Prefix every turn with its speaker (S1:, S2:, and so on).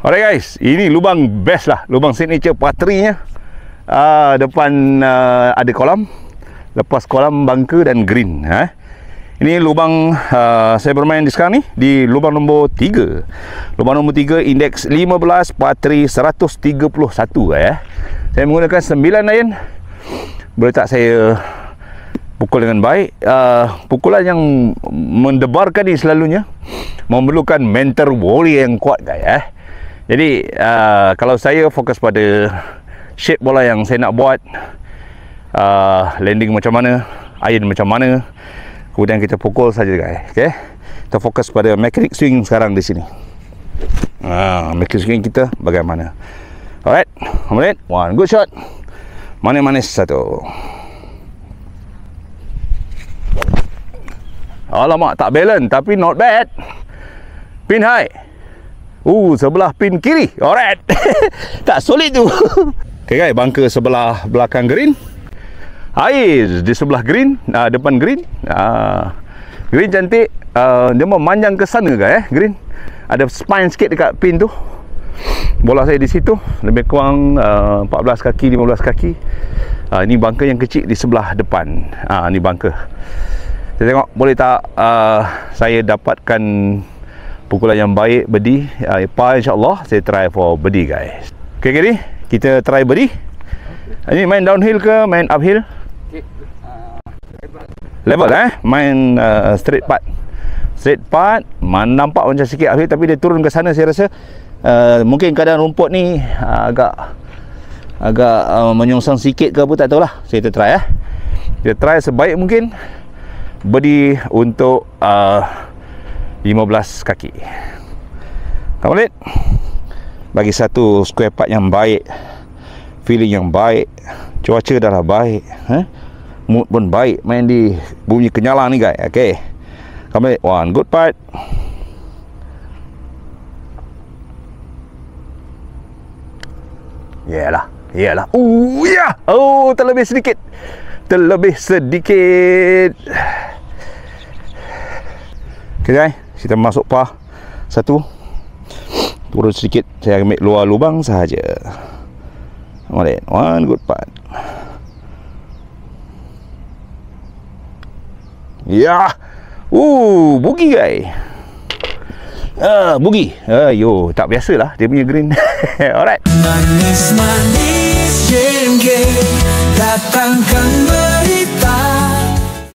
S1: Alright guys, ini lubang best lah, lubang signature patrinya. Depan ada kolam, lepas kolam bunker dan green. Ini lubang saya bermain di sekarang ni, di lubang nombor 3. Lubang nombor 3, indeks 15, patri 131. Saya menggunakan 9 iron. Boleh tak saya pukul dengan baik? Pukulan yang mendebarkan ni selalunya memerlukan mental warrior yang kuat guys. Jadi kalau saya fokus pada shape bola yang saya nak buat, landing macam mana, iron macam mana, kemudian kita pukul saja guys. Okay, kita fokus pada mechanic swing sekarang di sini. Mechanic swing kita bagaimana? Alright, one good shot. Manis-manis satu. Alamak, tak balance tapi not bad. Pin high. Sebelah pin kiri. Alright. Tak solid tu. Okay guys, bunker sebelah belakang green. Air di sebelah green, depan green. Green cantik. Dia memanjang ke sana guys. Green. Ada spine sikit dekat pin tu. Bola saya di situ. Lebih kurang 14 kaki, 15 kaki. Ini bunker yang kecil di sebelah depan. Ini bunker. Saya tengok boleh tak saya dapatkan pukulan yang baik, birdie. InsyaAllah saya try for birdie guys. Okay Gary, kita try birdie. Ini main downhill ke main uphill? Level main straight putt. Straight putt nampak macam sikit uphill, tapi dia turun ke sana. Saya rasa mungkin keadaan rumput ni agak menyongsong sikit ke apa, tak tahulah. Saya try kita try sebaik mungkin birdie untuk 15 kaki. Kamu lihat, bagi satu square putt yang baik, feeling yang baik, cuaca dah baik, mood pun baik, main di bumi Kenyalang ni guys. Okay, kamu lihat, one good putt. Yalah. Terlebih sedikit. Okay guys, kita masuk par satu. Turun sedikit, saya ambil luar lubang sahaja. One good putt. Bogey guys. Bogey. Tak biasalah dia punya green. Alright.
S2: Manis-manis game, datangkan